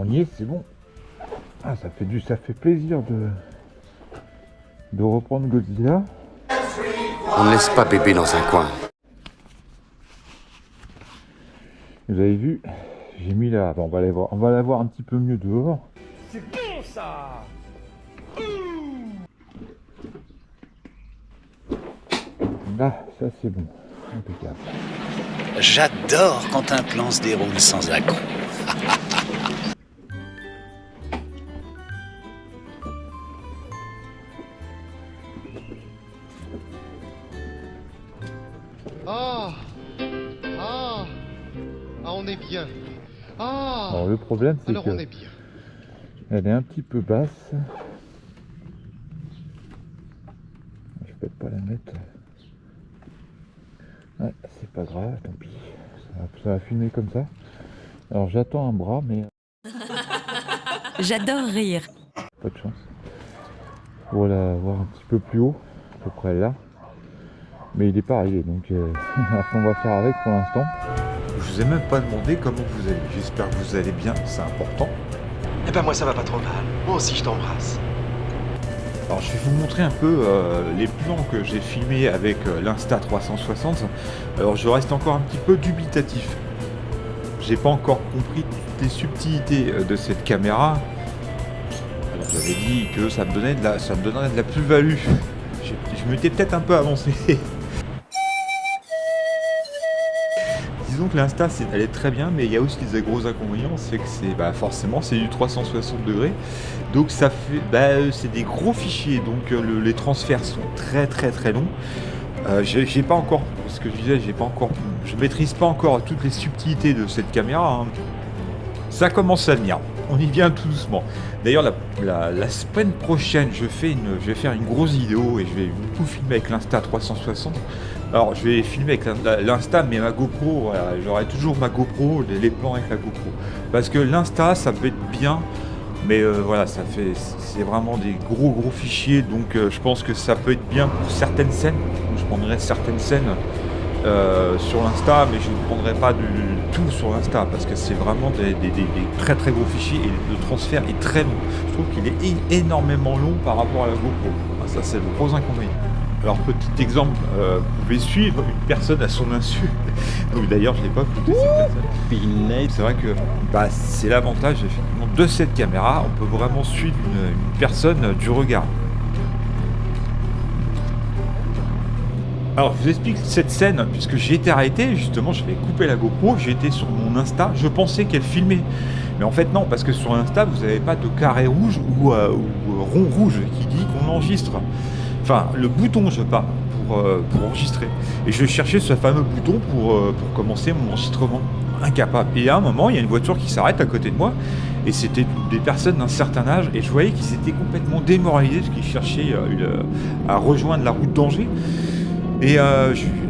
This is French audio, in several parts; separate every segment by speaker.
Speaker 1: on y est, c'est bon. Ah, ça fait plaisir de reprendre Godzilla.
Speaker 2: On ne laisse pas bébé dans un coin.
Speaker 1: Vous avez vu, j'ai mis là, bon, on va la voir un petit peu mieux dehors.
Speaker 3: C'est bon ça.
Speaker 1: Là, ça c'est bon, impeccable.
Speaker 4: J'adore quand un plan se déroule sans accroc.
Speaker 5: On est bien. Ah.
Speaker 1: Alors le problème c'est
Speaker 5: Alors
Speaker 1: que
Speaker 5: on est bien.
Speaker 1: elle est un petit peu basse. Je vais peut-être pas la mettre. Ouais, c'est pas grave, tant pis. Ça va filmer comme ça. Alors j'attends un bras, mais
Speaker 6: J'adore rire.
Speaker 1: pas de chance. Pour la voir un petit peu plus haut, à peu près là. Mais il est pas arrivé, donc on va faire avec pour l'instant.
Speaker 7: Je vous ai même pas demandé comment vous allez. J'espère que vous allez bien, c'est important.
Speaker 5: Eh ben moi ça va pas trop mal. Moi aussi je t'embrasse.
Speaker 7: Alors je vais vous montrer un peu les plans que j'ai filmés avec l'Insta360. Alors je reste encore un petit peu dubitatif. J'ai pas encore compris toutes les subtilités de cette caméra. Alors j'avais dit que ça me donnerait de la plus-value. Je m'étais peut-être un peu avancé. Disons que l'Insta, elle est très bien, mais il y a aussi des gros inconvénients, c'est que forcément c'est du 360 degrés, donc ça fait, c'est des gros fichiers, donc les transferts sont très longs. J'ai pas encore, ce que je disais, je maîtrise pas encore toutes les subtilités de cette caméra. Hein. Ça commence à venir. On y vient tout doucement. D'ailleurs, la semaine prochaine, je vais faire une grosse vidéo et je vais tout filmer avec l'Insta360. Alors, je vais filmer avec l'Insta, mais ma GoPro, voilà, j'aurai toujours ma GoPro, les plans avec la GoPro. Parce que l'Insta, ça peut être bien, mais voilà, c'est vraiment des gros fichiers, donc je pense que ça peut être bien pour certaines scènes. Je prendrai certaines scènes sur l'Insta, mais je ne prendrai pas tout sur l'Insta parce que c'est vraiment des très gros fichiers et le transfert est très long. Je trouve qu'il est énormément long par rapport à la GoPro. Ça, c'est le gros inconvénient. Alors, petit exemple, vous pouvez suivre une personne à son insu. Donc, d'ailleurs, je ne l'ai pas foutu cette personne. C'est vrai que c'est l'avantage effectivement de cette caméra. On peut vraiment suivre une personne du regard. Alors je vous explique cette scène, puisque j'ai été arrêté, justement j'avais coupé la GoPro, j'étais sur mon Insta, je pensais qu'elle filmait. Mais en fait non, parce que sur Insta vous n'avez pas de carré rouge ou rond rouge qui dit qu'on enregistre. Enfin le bouton je parle pour enregistrer. Et je cherchais ce fameux bouton pour commencer mon enregistrement. Incapable. Et à un moment il y a une voiture qui s'arrête à côté de moi, et c'était des personnes d'un certain âge, et je voyais qu'ils étaient complètement démoralisés parce qu'ils cherchaient à rejoindre la route d'Angers. Et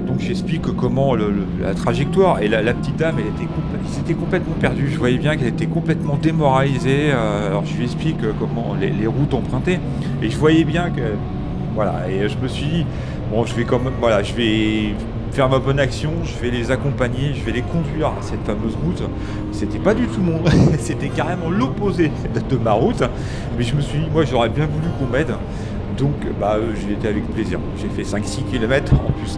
Speaker 7: donc j'explique comment la trajectoire, et la petite dame, elle s'était complètement perdue. Je voyais bien qu'elle était complètement démoralisée. Alors je lui explique comment les routes emprunter, et je voyais bien que voilà. Et je me suis dit bon, je vais quand même, voilà, je vais faire ma bonne action, je vais les accompagner, je vais les conduire à cette fameuse route. C'était pas du tout mon, c'était carrément l'opposé de ma route. Mais je me suis dit moi j'aurais bien voulu qu'on m'aide. Donc j'ai été avec plaisir. J'ai fait 5-6 km en plus.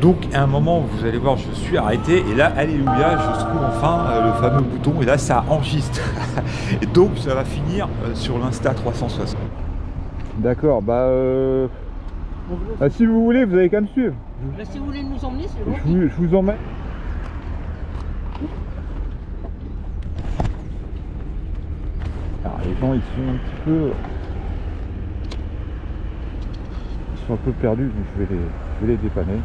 Speaker 7: Donc à un moment, vous allez voir, je suis arrêté. Et là, alléluia, je trouve enfin le fameux bouton. Et là, ça enregistre. Et donc ça va finir sur l'Insta360.
Speaker 1: D'accord, si vous voulez, vous avez qu'à me suivre.
Speaker 8: Si vous voulez nous emmener, c'est bon.
Speaker 1: Je vous emmène. Alors les gens, ils sont un petit peu... un peu perdus, donc je vais les dépanner.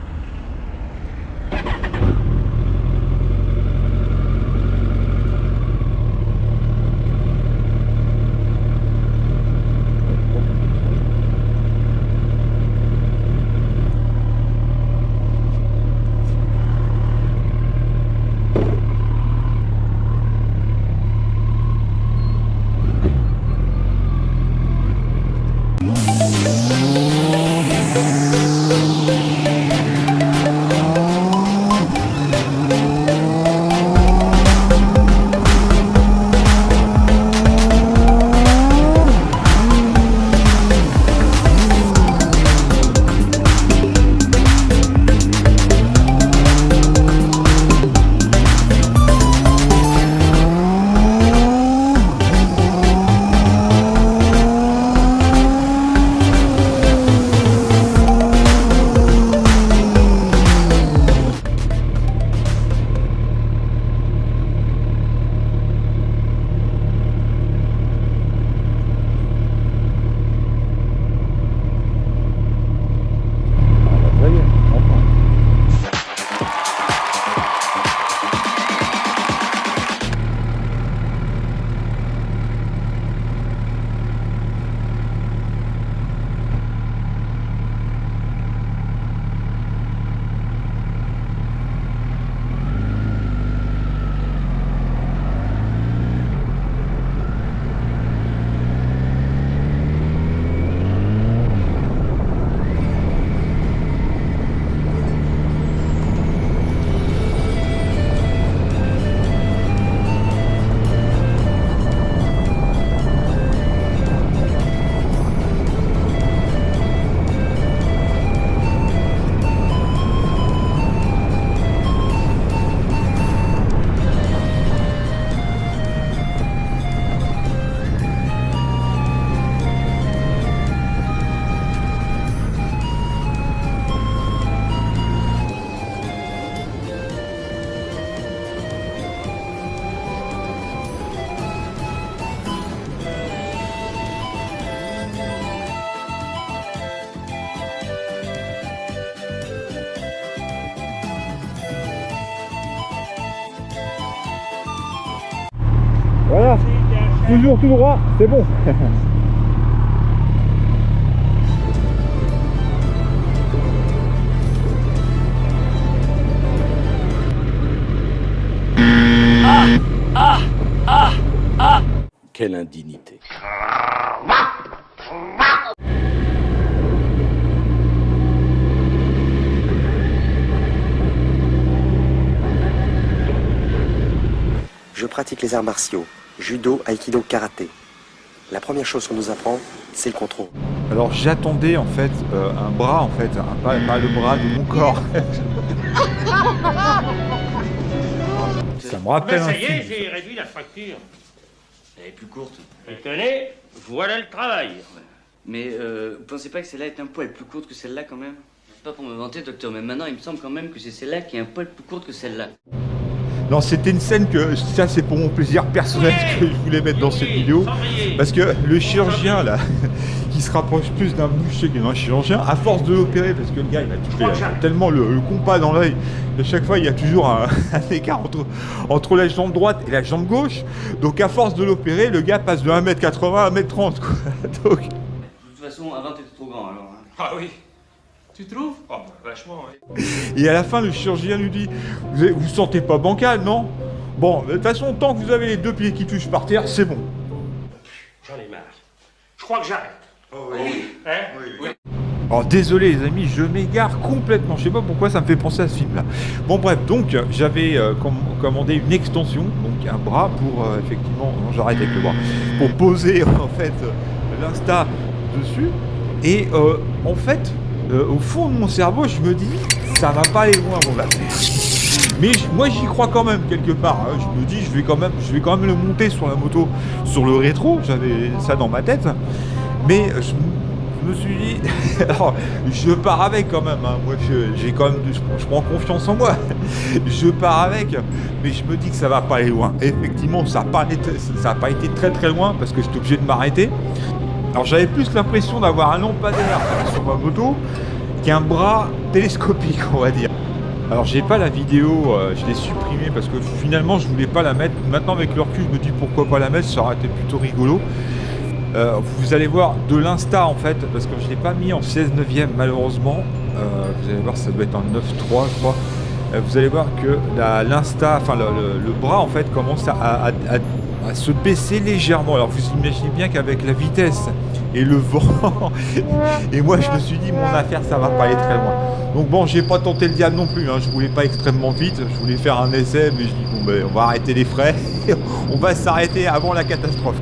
Speaker 1: Toujours tout droit, c'est bon.
Speaker 2: Quelle indignité.
Speaker 6: Je pratique les arts martiaux, judo, aikido, karaté. La première chose qu'on nous apprend, c'est le contrôle.
Speaker 7: Alors j'attendais en fait un bras en fait, pas le bras de mon corps. Ça me rappelle un
Speaker 3: Ça y est,
Speaker 7: film.
Speaker 3: j'ai réduit la fracture.
Speaker 9: Elle est plus courte.
Speaker 3: Et tenez, voilà le travail.
Speaker 9: Mais vous pensez pas que celle-là est un poil plus courte que celle-là quand même? Pas pour me vanter, docteur, mais maintenant il me semble quand même que c'est celle-là qui est un poil plus courte que celle-là.
Speaker 7: Non, c'était une scène que, ça c'est pour mon plaisir personnel que je voulais mettre dans cette vidéo. Parce que le chirurgien là, qui se rapproche plus d'un boucher que d'un chirurgien, à force de l'opérer, parce que le gars il a fait tellement le compas dans l'œil, à chaque fois il y a toujours un écart entre la jambe droite et la jambe gauche. Donc à force de l'opérer, le gars passe de 1m80 à 1m30 quoi. Donc...
Speaker 9: De toute façon, avant t'étais trop grand alors. Hein.
Speaker 3: Ah oui. Tu trouves? Oh, bah, vachement, oui.
Speaker 7: Et à la fin, le chirurgien lui dit, vous sentez pas bancal, non? Bon, de toute façon, tant que vous avez les deux pieds qui touchent par terre, c'est bon.
Speaker 3: J'en ai marre. Je crois que j'arrête.
Speaker 5: Oh oui.
Speaker 3: Hein?
Speaker 5: Oui.
Speaker 7: Alors désolé les amis, je m'égare complètement, je sais pas pourquoi ça me fait penser à ce film là. Bon bref, donc j'avais commandé une extension, donc un bras pour effectivement, non j'arrête avec le bras, pour poser en fait l'Insta dessus. Et en fait, au fond de mon cerveau, je me dis, ça va pas aller loin mon affaire. Mais moi j'y crois quand même quelque part, hein. Je me dis, je vais quand même le monter sur la moto, sur le rétro, j'avais ça dans ma tête. Mais je me suis dit, alors, je pars avec quand même, hein. Moi j'ai quand même, je prends confiance en moi, je pars avec, mais je me dis que ça va pas aller loin. Et effectivement, ça a pas été très très loin parce que j'étais obligé de m'arrêter. Alors j'avais plus l'impression d'avoir un lampadaire sur ma moto qu'un bras télescopique, on va dire. Alors j'ai pas la vidéo, je l'ai supprimée parce que finalement je voulais pas la mettre. Maintenant avec le recul, je me dis pourquoi pas la mettre, ça aurait été plutôt rigolo. Vous allez voir de l'insta en fait, parce que je l'ai pas mis en 16/9 malheureusement. Vous allez voir, ça doit être en 9/3 je crois. Vous allez voir que l'insta, enfin le bras en fait commence à se baisser légèrement. Alors vous imaginez bien qu'avec la vitesse et le vent, et moi je me suis dit mon affaire ça va pas aller très loin. Donc bon, j'ai pas tenté le diable non plus, hein. Je voulais pas extrêmement vite, je voulais faire un essai, mais je dis bon ben on va arrêter les frais, on va s'arrêter avant la catastrophe.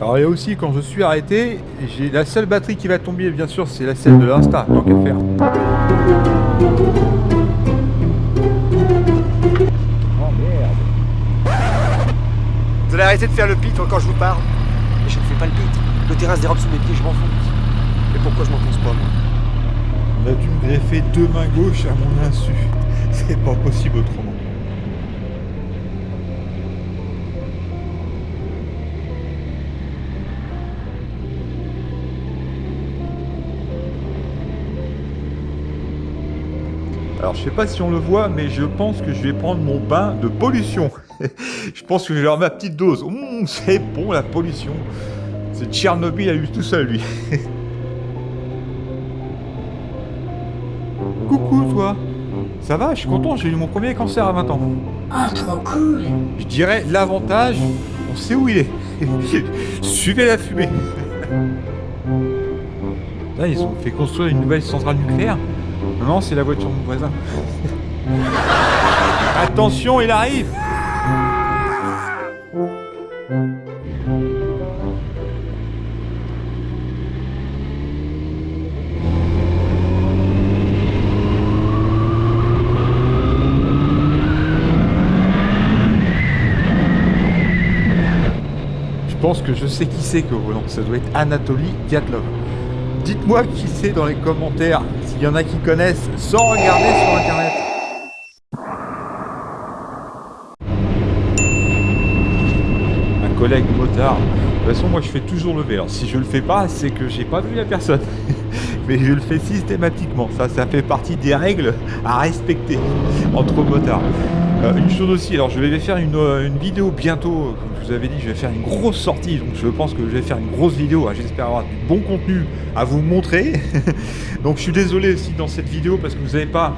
Speaker 7: Alors et aussi quand je suis arrêté, j'ai la seule batterie qui va tomber bien sûr c'est la celle de l'Insta, tant qu'à faire. Oh merde.
Speaker 5: Vous allez arrêter de faire le pitre quand je vous parle. Mais je ne fais pas le pitre. Le terrain se dérobe sous mes pieds, je m'enfonce. Mais pourquoi je m'enfonce pas, moi?
Speaker 7: On a dû me greffer deux mains gauches à mon insu. C'est pas possible autrement. Alors je sais pas si on le voit, mais je pense que je vais prendre mon bain de pollution. Je pense que je vais avoir ma petite dose. C'est bon la pollution. C'est Tchernobyl à lui tout seul lui. Coucou toi. Ça va, je suis content, j'ai eu mon premier cancer à 20 ans.
Speaker 8: Ah, trop cool.
Speaker 7: Je dirais l'avantage, on sait où il est. Suivez la fumée. Là, ils ont fait construire une nouvelle centrale nucléaire. Non, c'est la voiture de mon voisin. Attention, il arrive. que je sais qui c'est que au volant. Ça doit être Anatoly Diatlov. Dites-moi qui c'est dans les commentaires, s'il y en a qui connaissent, sans regarder sur internet. Un collègue motard. De toute façon, moi je fais toujours le V. Alors si je le fais pas, c'est que j'ai pas vu la personne. Mais je le fais systématiquement. Ça fait partie des règles à respecter entre motards. Une chose aussi, alors je vais faire une vidéo bientôt, comme je vous avais dit, je vais faire une grosse sortie, donc je pense que je vais faire une grosse vidéo, j'espère avoir du bon contenu à vous montrer. Donc je suis désolé aussi dans cette vidéo parce que vous n'avez pas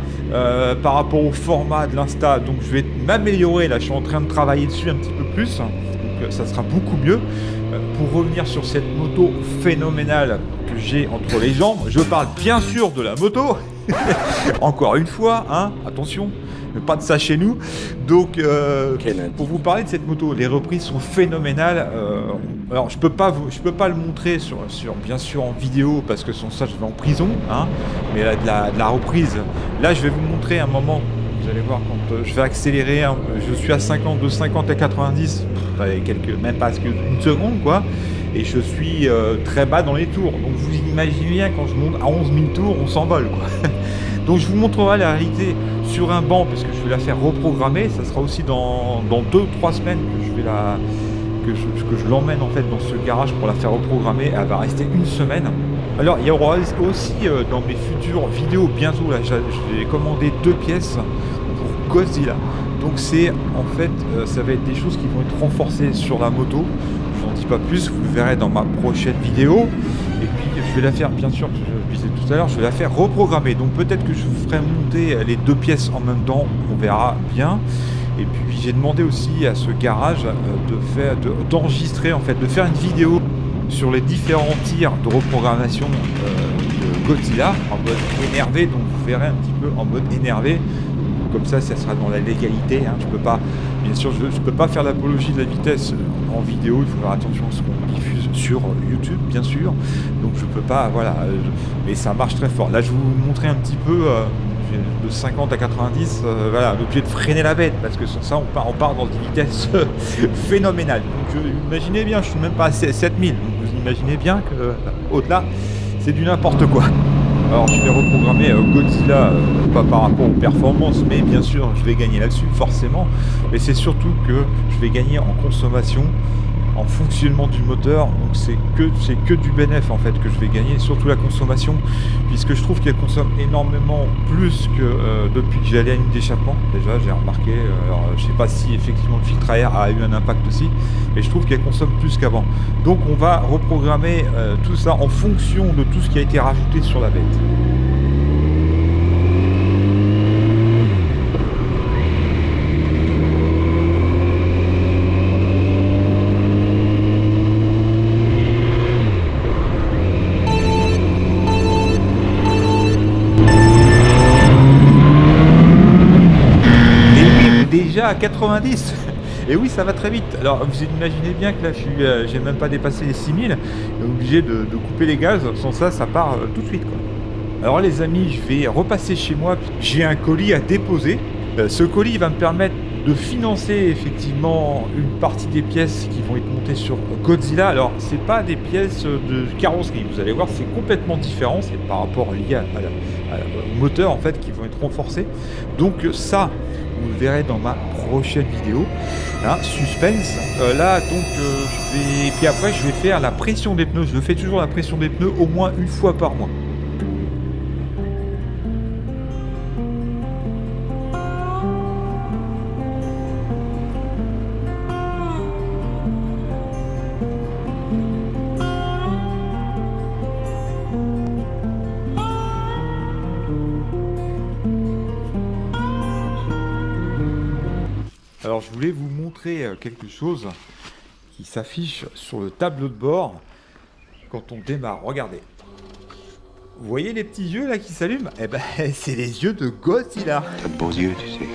Speaker 7: par rapport au format de l'Insta, donc je vais m'améliorer, là je suis en train de travailler dessus un petit peu plus, donc ça sera beaucoup mieux. Pour revenir sur cette moto phénoménale que j'ai entre les jambes, je parle bien sûr de la moto, encore une fois, hein, attention. Pas de ça chez nous. Donc, pour vous parler de cette moto, les reprises sont phénoménales. Alors, je peux pas le montrer bien sûr en vidéo parce que sans ça, je vais en prison. Hein, mais de la reprise, là, je vais vous montrer un moment. Vous allez voir quand je vais accélérer. Hein, je suis à 50, de 50 à 90, même pas une seconde, quoi. Et je suis très bas dans les tours. Donc, vous imaginez bien quand je monte à 11 000 tours, on s'envole, quoi. Donc je vous montrerai la réalité sur un banc parce que je vais la faire reprogrammer. Ça sera aussi dans 2 ou 3 semaines que je l'emmène en fait dans ce garage pour la faire reprogrammer. Elle va rester une semaine. Alors il y aura aussi dans mes futures vidéos bientôt là, j'ai commandé 2 pièces pour Godzilla. Donc c'est en fait ça va être des choses qui vont être renforcées sur la moto. Je n'en dis pas plus, vous le verrez dans ma prochaine vidéo. Et puis je vais la faire, bien sûr, je disais tout à l'heure, je vais la faire reprogrammer. Donc peut-être que je vous ferai monter les 2 pièces en même temps, on verra bien. Et puis j'ai demandé aussi à ce garage d'enregistrer, en fait, de faire une vidéo sur les différents tirs de reprogrammation de Godzilla en mode énervé. Donc vous verrez un petit peu en mode énervé. Comme ça sera dans la légalité. Hein. Je peux pas, bien sûr, je peux pas faire l'apologie de la vitesse en vidéo. Il faut faire attention à ce qu'on diffuse sur YouTube, bien sûr. Donc je peux pas, voilà. Mais ça marche très fort. Là, je vais vous montrer un petit peu de 50 à 90. Voilà, on est obligé de freiner la bête parce que sans ça, on part dans une vitesse phénoménale. Donc imaginez bien, je suis même pas à 7000. Donc vous imaginez bien que au-delà, c'est du n'importe quoi. Alors je vais reprogrammer Godzilla, pas par rapport aux performances, mais bien sûr je vais gagner là-dessus, forcément. Mais c'est surtout que je vais gagner en consommation, en fonctionnement du moteur. Donc c'est que du bénéfice en fait que je vais gagner, surtout la consommation, puisque je trouve qu'elle consomme énormément plus que depuis que j'ai la ligne d'échappement. Déjà j'ai remarqué, alors je sais pas si effectivement le filtre à air a eu un impact aussi, mais je trouve qu'elle consomme plus qu'avant. Donc on va reprogrammer tout ça en fonction de tout ce qui a été rajouté sur la bête. Déjà à 90. Et oui, ça va très vite. Alors vous imaginez bien que là j'ai même pas dépassé les 6000, je suis obligé de couper les gaz, sans ça part tout de suite, quoi. Alors les amis, je vais repasser chez moi, j'ai un colis à déposer. Ce colis va me permettre de financer effectivement une partie des pièces qui vont être montées sur Godzilla. Alors c'est pas des pièces de carrosserie, vous allez voir, c'est complètement différent, c'est par rapport lié au moteur en fait qui vont être renforcés. Donc ça, vous le verrez dans ma prochaine vidéo. Hein, suspense. Là donc et puis après je vais faire la pression des pneus. Je fais toujours la pression des pneus au moins une fois par mois. Alors je voulais vous montrer quelque chose qui s'affiche sur le tableau de bord quand on démarre. Regardez. Vous voyez les petits yeux là qui s'allument? Eh ben c'est les yeux de Godzilla.
Speaker 2: T'as de beaux yeux, tu sais.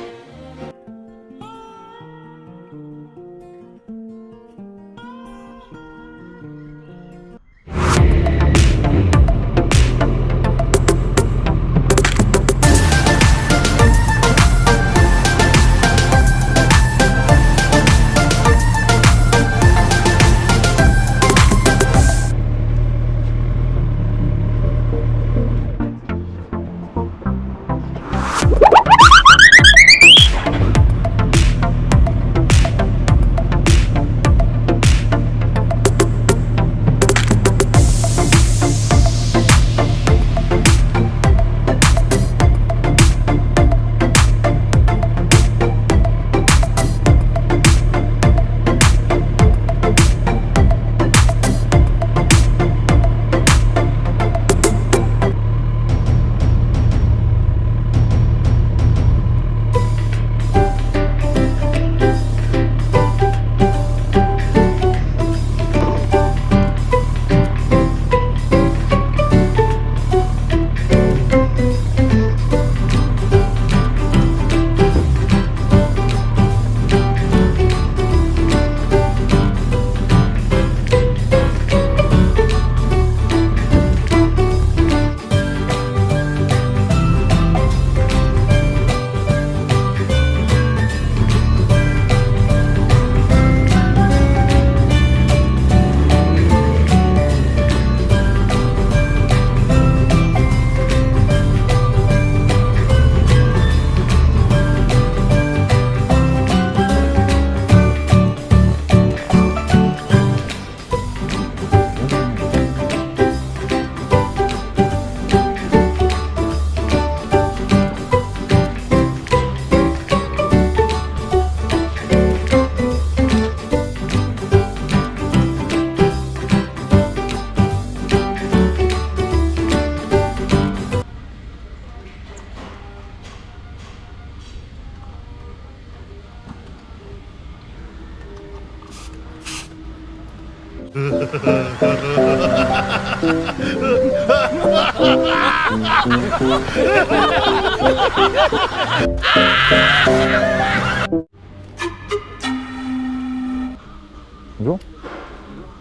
Speaker 1: Bonjour.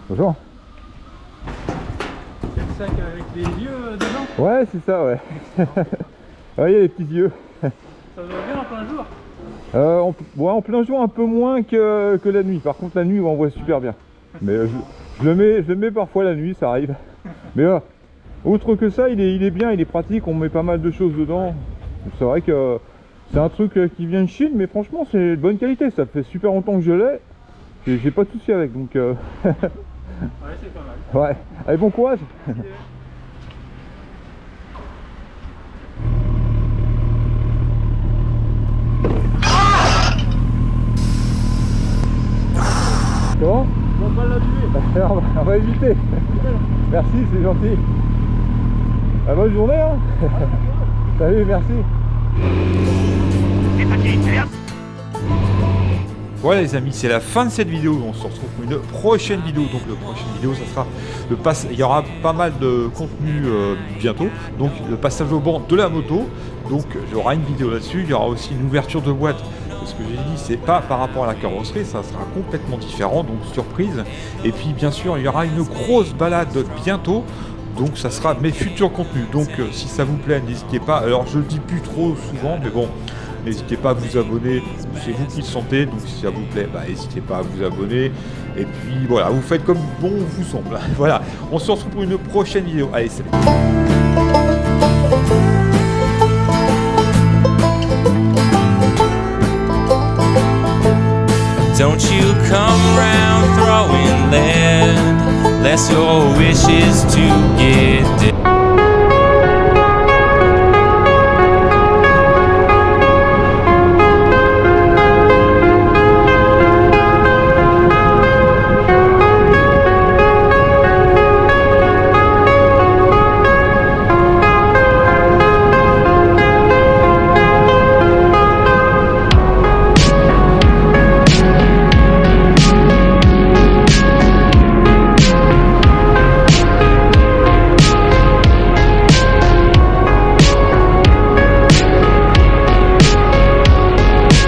Speaker 1: Bonjour.
Speaker 10: C'est le sac avec les yeux dedans?
Speaker 1: Ouais, c'est ça, ouais. Ouais, il y a les petits yeux.
Speaker 10: Ça va bien en plein jour?
Speaker 1: En plein jour, un peu moins que la nuit. Par contre, la nuit, on voit super bien. Mais je le mets parfois la nuit, ça arrive. Mais autre que ça, il est bien, il est pratique. On met pas mal de choses dedans. C'est vrai que c'est un truc qui vient de Chine, mais franchement, c'est de bonne qualité. Ça fait super longtemps que je l'ai. J'ai pas de soucis avec, donc...
Speaker 10: Ouais, c'est pas mal.
Speaker 1: Ouais. Allez, bon courage. Comment?
Speaker 10: On va l'abîmer.
Speaker 1: On va éviter. Merci, c'est gentil. Bonne journée, hein. Salut, merci.
Speaker 7: Voilà les amis, c'est la fin de cette vidéo. On se retrouve pour une prochaine vidéo. Donc la prochaine vidéo, ça sera le il y aura pas mal de contenu bientôt. Donc le passage au banc de la moto. Donc il y aura une vidéo là-dessus. Il y aura aussi une ouverture de boîte. Ce que j'ai dit, c'est pas par rapport à la carrosserie, ça sera complètement différent, donc surprise. Et puis bien sûr, il y aura une grosse balade bientôt. Donc ça sera mes futurs contenus. Donc si ça vous plaît, n'hésitez pas. Alors je le dis plus trop souvent, mais bon, n'hésitez pas à vous abonner. C'est vous qui le sentez. Donc si ça vous plaît, n'hésitez pas à vous abonner. Et puis voilà, vous faites comme bon vous semble. Voilà, on se retrouve pour une prochaine vidéo. Allez, salut.
Speaker 11: Don't you come around throwing lead, unless your wish is to get dead.